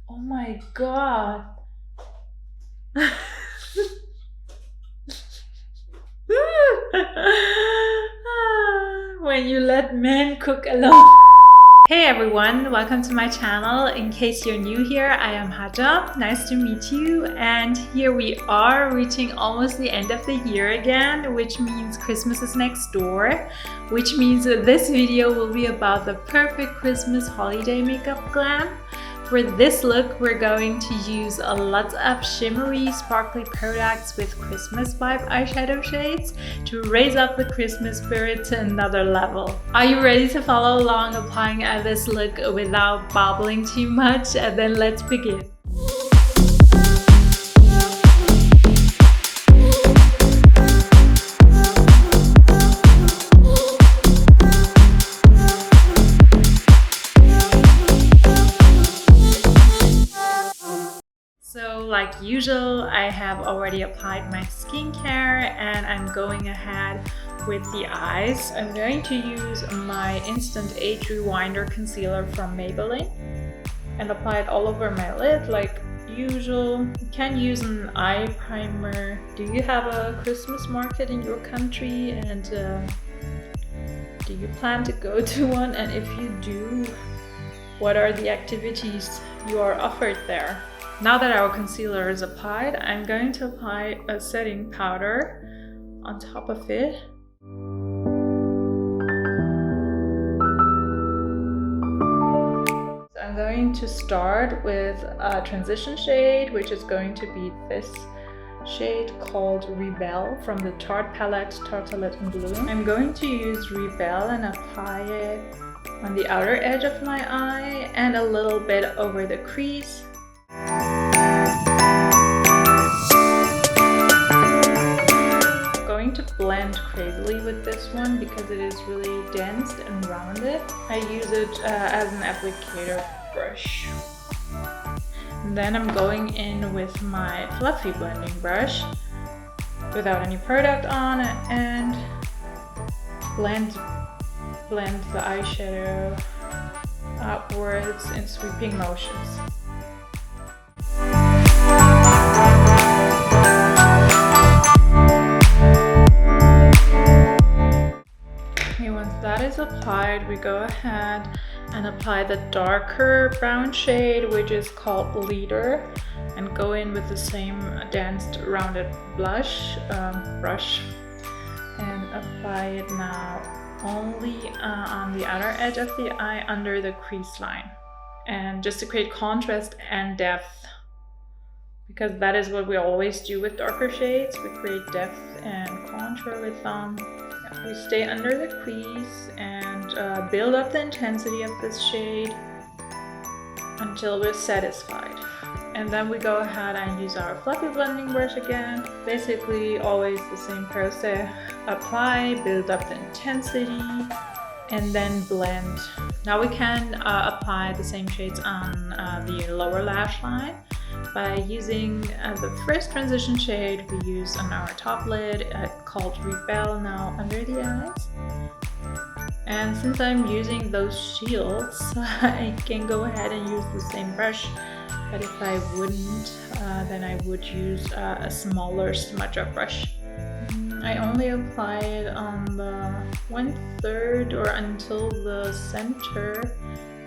Oh my god. When you let men cook alone. Hey everyone, welcome to my channel. In case you're new here, I am Hajar. Nice to meet you. And here we are, reaching almost the end of the year again, which means Christmas is next door, which means that this video will be about the perfect Christmas holiday makeup glam. For this look, we're going to use a lot of shimmery, sparkly products with Christmas vibe eyeshadow shades to raise up the Christmas spirit to another level. Are you ready to follow along applying this look without babbling too much? Then let's begin. So like usual, I have already applied my skincare and I'm going ahead with the eyes. I'm going to use my Instant Age Rewinder Concealer from Maybelline and apply it all over my lid like usual. You can use an eye primer. Do you have a Christmas market in your country, and do you plan to go to one? And if you do, what are the activities you are offered there? Now that our concealer is applied, I'm going to apply a setting powder on top of it. So I'm going to start with a transition shade, which is going to be this shade called Rebel from the Tarte palette Tartelette in Bloom. I'm going to use Rebel and apply it on the outer edge of my eye and a little bit over the crease. To blend crazily with this one because it is really dense and rounded. I use it as an applicator brush. And then I'm going in with my fluffy blending brush without any product on it and blend the eyeshadow upwards in sweeping motions. That is applied, we go ahead and apply the darker brown shade, which is called Leader, and go in with the same dense rounded brush and apply it now only on the outer edge of the eye under the crease line, and just to create contrast and depth, because that is what we always do with darker shades. We create depth and contour with them. We stay under the crease and build up the intensity of this shade until we're satisfied. And then we go ahead and use our fluffy blending brush again. Basically always the same process. Apply, build up the intensity, and then blend. Now we can apply the same shades on the lower lash line by using the first transition shade we use on our top lid called Rebel now under the eyes. And since I'm using those shields, I can go ahead and use the same brush, but if I wouldn't, then I would use a smaller smudger brush. I only apply it on the 1/3 or until the center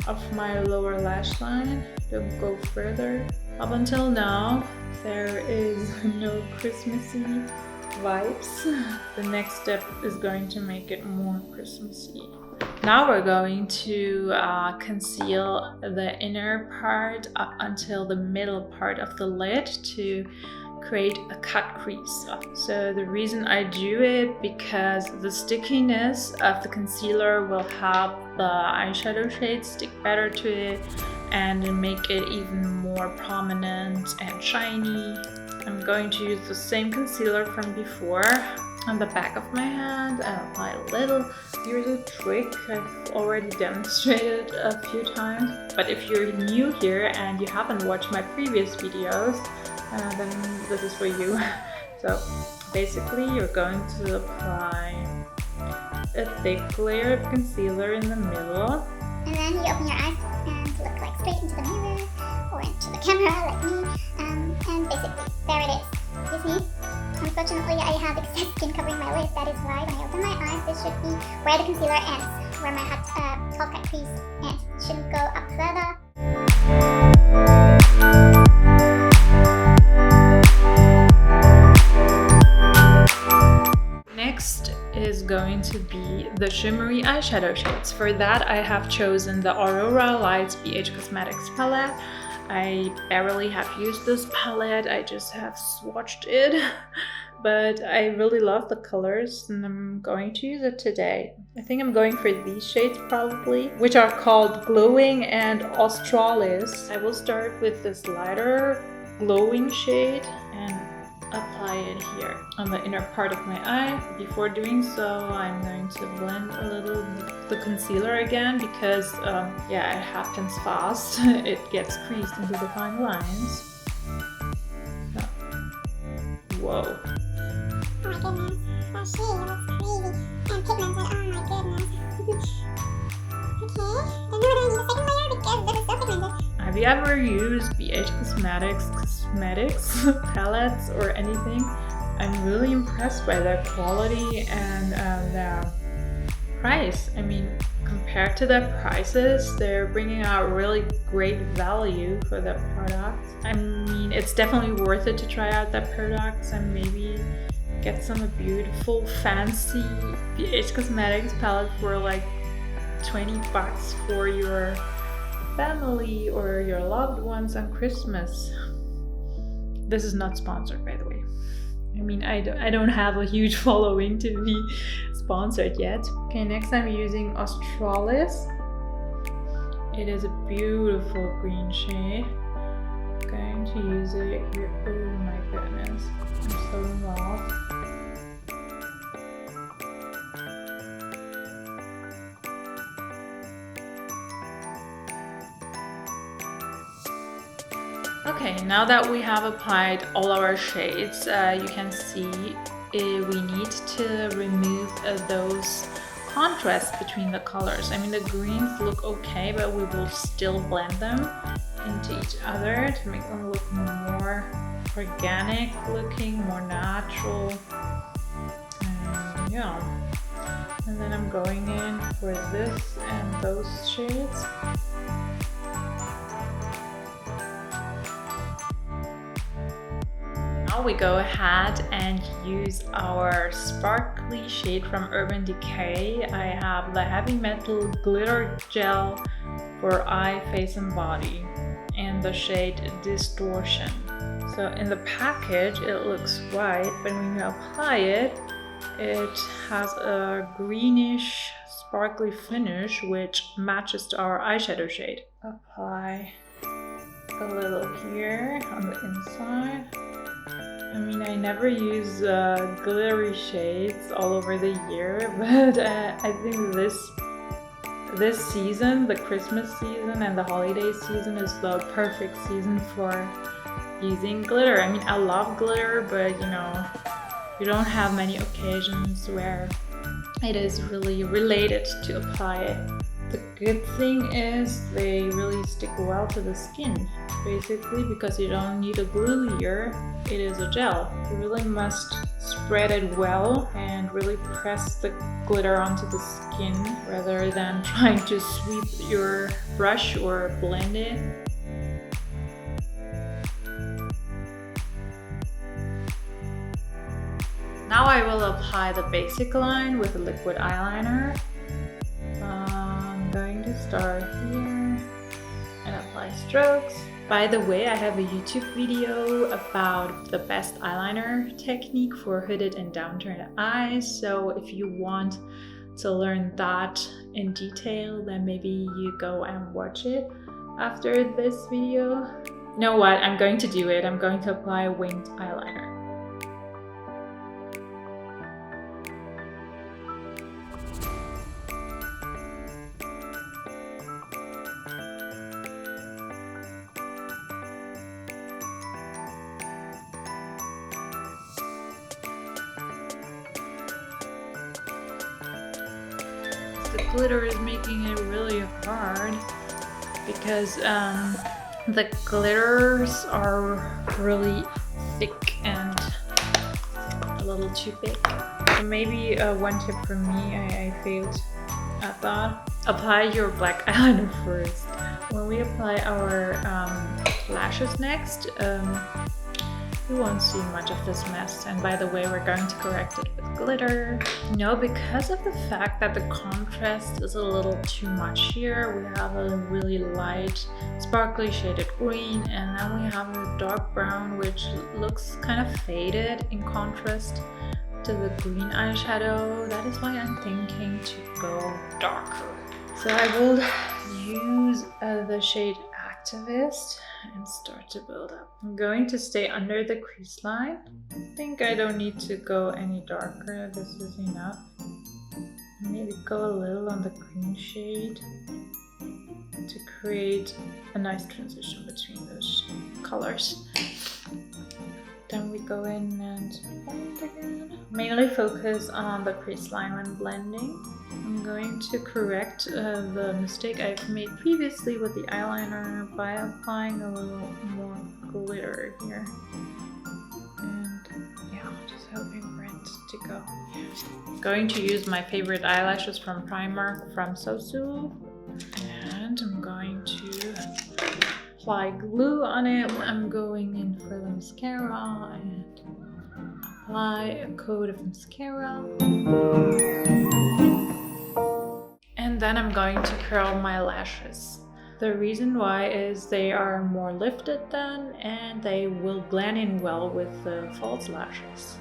of my lower lash line. Don't go further. Up until now, there is no Christmassy vibes. The next step is going to make it more Christmassy. Now we're going to conceal the inner part up until the middle part of the lid to create a cut crease. So the reason I do it because the stickiness of the concealer will help the eyeshadow shade stick better to it and make it even more prominent and shiny. I'm going to use the same concealer from before on the back of my hand and apply a little. Here's a trick I've already demonstrated a few times, but if you're new here and you haven't watched my previous videos, then this is for you. So basically you're going to apply a thick layer of concealer in the middle. And then you open your eyes and look like straight into the mirror or into the camera like me, and basically, there it is. You see? Unfortunately, I have excess skin covering my lid. That is why when I open my eyes, this should be where the concealer ends, where my top cut crease ends. It shouldn't go up further. Next is going to be the shimmery eyeshadow shades. For that, I have chosen the Aurora Lights BH Cosmetics palette. I barely have used this palette, I just have swatched it, but I really love the colors and I'm going to use it today. I think I'm going for these shades probably, which are called Glowing and Australis. I will start with this lighter glowing shade and apply it here on the inner part of my eye. Before doing so, I'm going to blend a little the concealer again because yeah, it happens fast. It gets creased into the fine lines. So. Whoa. Oh my goodness, that shade looks crazy and pigmented. Oh my goodness. Okay, then now I need a second layer because this is so pigmented. Have you ever used BH Cosmetics palettes or anything? I'm really impressed by their quality and their price. I mean, compared to their prices, they're bringing out really great value for their products. I mean, it's definitely worth it to try out their products and maybe get some beautiful, fancy BH Cosmetics palette for like 20 bucks for your family or your loved ones on Christmas. This is not sponsored, by the way. I mean, I don't have a huge following to be sponsored yet. Okay, next I'm using Australis. It is a beautiful green shade. I'm going to use it here. Oh my goodness, I'm so in love. Okay, now that we have applied all our shades, you can see we need to remove those contrasts between the colors. I mean, the greens look okay, but we will still blend them into each other to make them look more organic looking, more natural. And yeah, and then I'm going in for this and those shades. Now we go ahead and use our sparkly shade from Urban Decay. I have the Heavy Metal Glitter Gel for eye, face and body and the shade Distortion. So in the package it looks white, but when you apply it, it has a greenish sparkly finish which matches to our eyeshadow shade. Apply a little here on the inside. I mean, I never use glittery shades all over the year, but I think this season, the Christmas season and the holiday season, is the perfect season for using glitter. I mean, I love glitter, but you know, you don't have many occasions where it is really related to apply it. The good thing is they really stick well to the skin, basically, because you don't need a glue layer. It is a gel. You really must spread it well and really press the glitter onto the skin rather than trying to sweep your brush or blend it. Now I will apply the basic line with a liquid eyeliner. I'm going to start here and apply strokes. By the way, I have a YouTube video about the best eyeliner technique for hooded and downturned eyes. So if you want to learn that in detail, then maybe you go and watch it after this video. You know what? I'm going to do it. I'm going to apply a winged eyeliner. The glitter is making it really hard because The glitters are really thick and a little too big. So maybe one tip from me, I failed at that. Apply your black eyeliner first. When we apply our lashes next, you won't see much of this mess. And by the way, we're going to correct it with glitter. No, because of the fact that the contrast is a little too much here, we have a really light, sparkly shaded green, and then we have a dark brown, which looks kind of faded in contrast to the green eyeshadow. That is why I'm thinking to go darker. So I will use the shade Activist and start to build up. I'm going to stay under the crease line. I think I don't need to go any darker. This is enough. Maybe go a little on the green shade to create a nice transition between those colors. Then we go in and blend again. Mainly focus on the crease line when blending. I'm going to correct the mistake I've made previously with the eyeliner by applying a little more glitter here. And yeah, just hoping for it to go. I'm going to use my favorite eyelashes from Primark from Sosu. And I'm going to apply glue on it. I'm going in for the mascara and apply a coat of mascara. And then I'm going to curl my lashes. The reason why is they are more lifted then, and they will blend in well with the false lashes.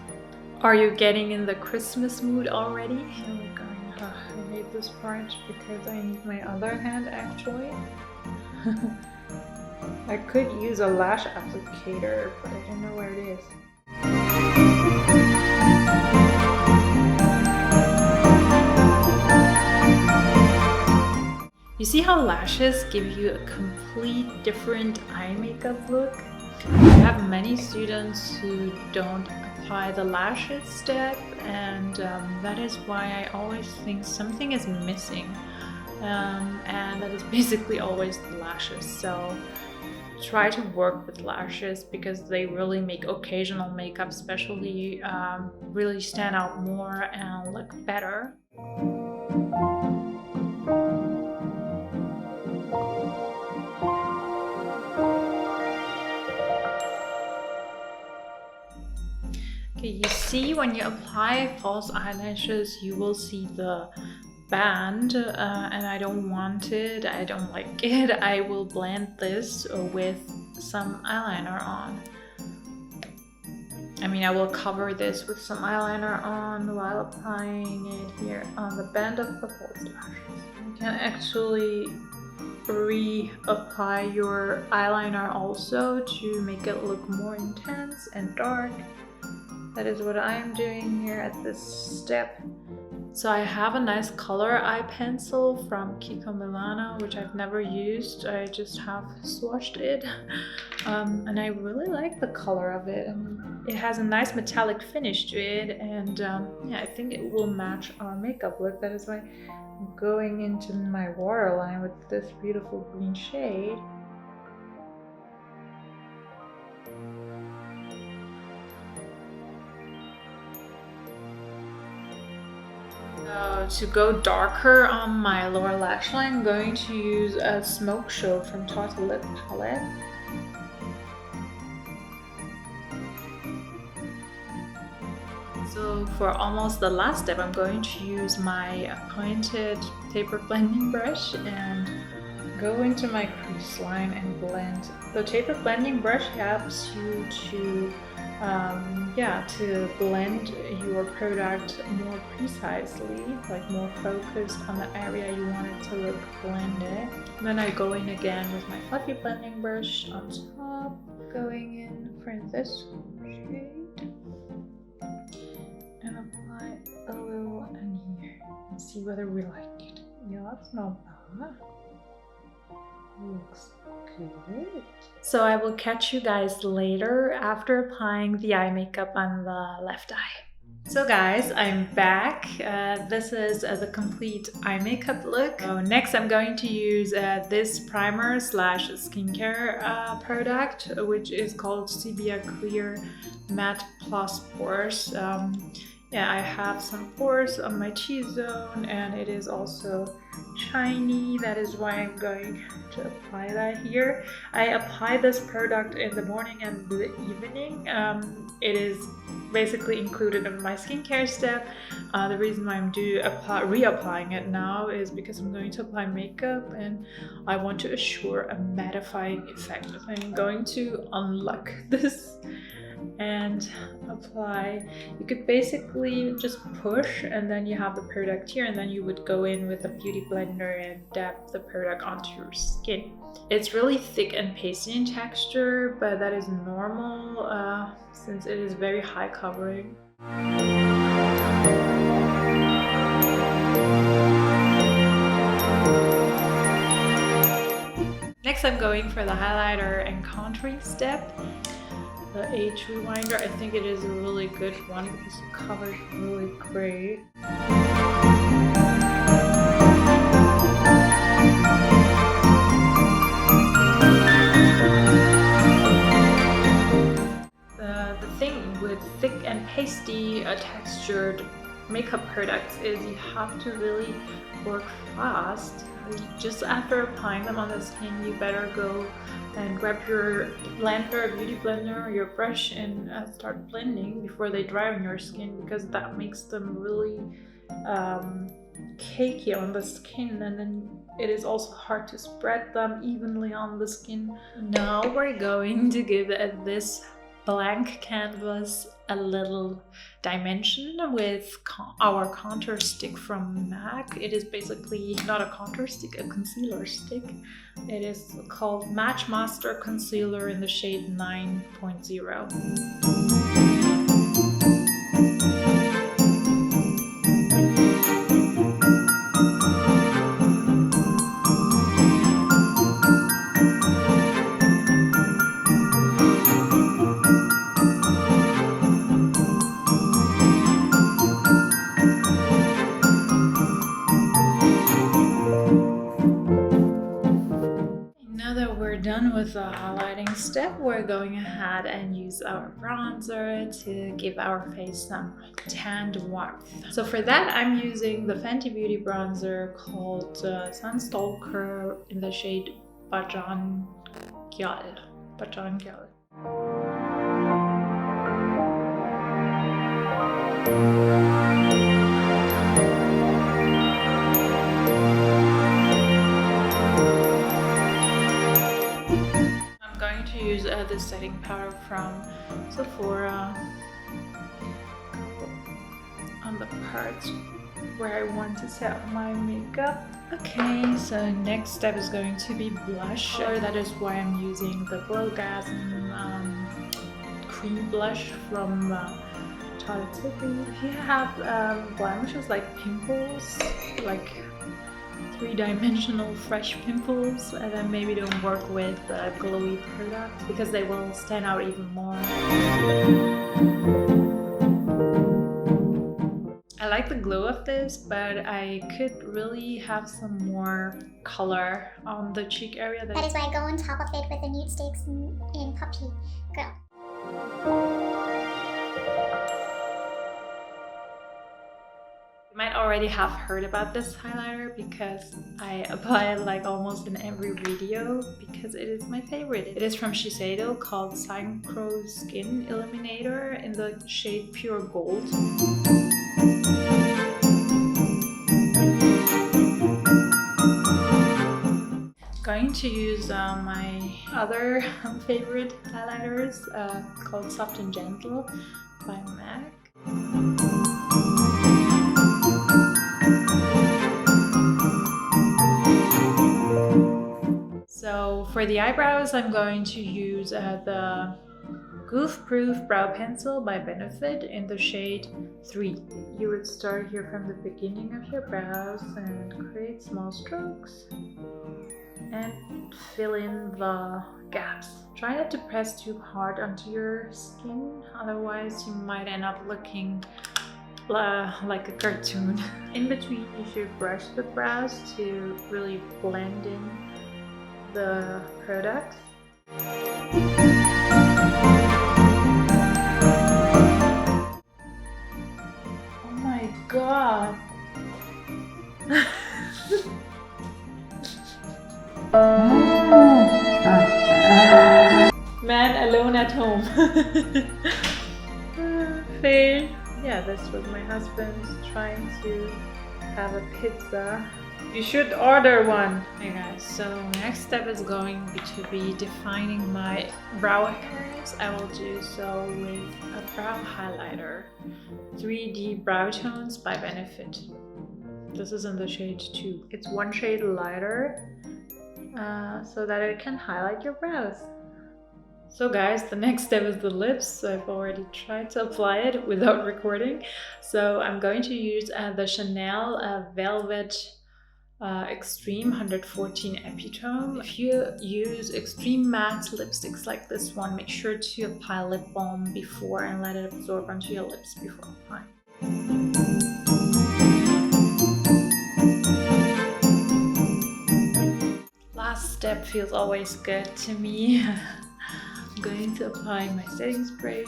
Are you getting in the Christmas mood already? Here we're going. I hate this part because I need my other hand actually. I could use a lash applicator, but I don't know where it is. You see how lashes give you a complete different eye makeup look? I have many students who don't apply the lashes step, and that is why I always think something is missing. And that is basically always the lashes. So try to work with lashes because they really make occasional makeup especially really stand out more and look better. Okay, you see when you apply false eyelashes, you will see the band and I don't want it, I don't like it. I will blend this with some eyeliner on. I mean, I will cover this with some eyeliner on while applying it here on the band of the false lashes. You can actually reapply your eyeliner also to make it look more intense and dark. That is what I'm doing here at this step. So I have a nice color eye pencil from Kiko Milano, which I've never used. I just have swatched it. And I really like the color of it. And it has a nice metallic finish to it. And yeah, I think it will match our makeup look. That is why I'm going into my waterline with this beautiful green shade. To go darker on my lower lash line, I'm going to use a Smoke Show from Tarte Lip Palette. So for almost the last step, I'm going to use my pointed taper blending brush and go into my crease line and blend. The taper blending brush helps you to blend your product more precisely, like more focused on the area you want it to look blended. Then I go in again with my fluffy blending brush on top, going in for this shade, and apply a little in here and see whether we like it. Yeah, it's not bad. Looks good. So I will catch you guys later after applying the eye makeup on the left eye. So guys, I'm back. This is the complete eye makeup look. So next I'm going to use this primer slash skincare product, which is called Cibia Clear Matte Plus Pores. Yeah, I have some pores on my T-zone and it is also shiny. That is why I'm going to apply that here. I apply this product in the morning and the evening. It is basically included in my skincare step. The reason why I'm reapplying it now is because I'm going to apply makeup and I want to assure a mattifying effect. I'm going to unlock this and apply. You could basically just push and then you have the product here, and then you would go in with a beauty blender and dab the product onto your skin. It's really thick and pasty in texture, but that is normal since it is very high covering. Next I'm going for the highlighter and contouring step. The Age Rewinder, I think it is a really good one because it covers really great. The thing with thick and pasty textured makeup products is you have to really work fast. Just after applying them on the skin, you better go and grab your blender, beauty blender, or your brush and start blending before they dry on your skin, because that makes them really cakey on the skin, and then it is also hard to spread them evenly on the skin. Now we're going to give this blank canvas a little dimension with our contour stick from MAC. It is basically not a contour stick, a concealer stick. It is called Match Master Concealer in the shade 9.0. Done with the highlighting step, we're going ahead and use our bronzer to give our face some tanned warmth. So for that, I'm using the Fenty Beauty bronzer called Sunstalker in the shade Bajan Gyal. Use the setting powder from Sephora on the parts where I want to set my makeup. Okay, so next step is going to be blush. That is why I'm using the Orgasm cream blush from Charlotte Tilbury. If you have blemishes like pimples, like three-dimensional fresh pimples, and then maybe don't work with glowy products because they will stand out even more. I like the glow of this, but I could really have some more color on the cheek area. That is why I go on top of it with the nude sticks in Puppy Girl. You might already have heard about this highlighter because I apply it like almost in every video because it is my favorite. It is from Shiseido called Synchro Skin Illuminator in the shade Pure Gold. Going to use my other favorite highlighters called Soft and Gentle by MAC. So for the eyebrows, I'm going to use the Goof Proof Brow Pencil by Benefit in the shade 3. You would start here from the beginning of your brows and create small strokes and fill in the gaps. Try not to press too hard onto your skin, otherwise you might end up looking like a cartoon. In between, you should brush the brows to really blend in the product. Oh my god! Man alone at home. Fail. Yeah, this was my husband trying to have a pizza. You should order one. Hey guys, so next step is going to be defining my brow hairs. I will do so with a brow highlighter. 3D Brow Tones by Benefit. This is in the shade 2. It's one shade lighter so that it can highlight your brows. So guys, the next step is the lips. So I've already tried to apply it without recording. So I'm going to use the Chanel Velvet Extreme 114 Epitome. If you use extreme matte lipsticks like this one, make sure to apply lip balm before and let it absorb onto your lips before applying. Last step feels always good to me. I'm going to apply my setting spray.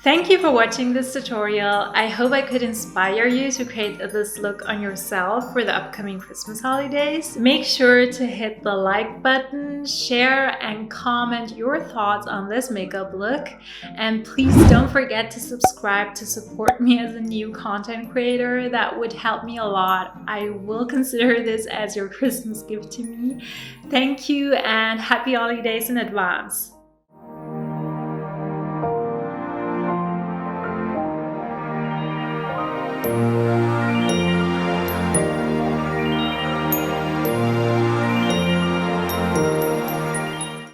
Thank you for watching this tutorial. I hope I could inspire you to create this look on yourself for the upcoming Christmas holidays. Make sure to hit the like button, share and comment your thoughts on this makeup look. And please don't forget to subscribe to support me as a new content creator. That would help me a lot. I will consider this as your Christmas gift to me. Thank you and happy holidays in advance.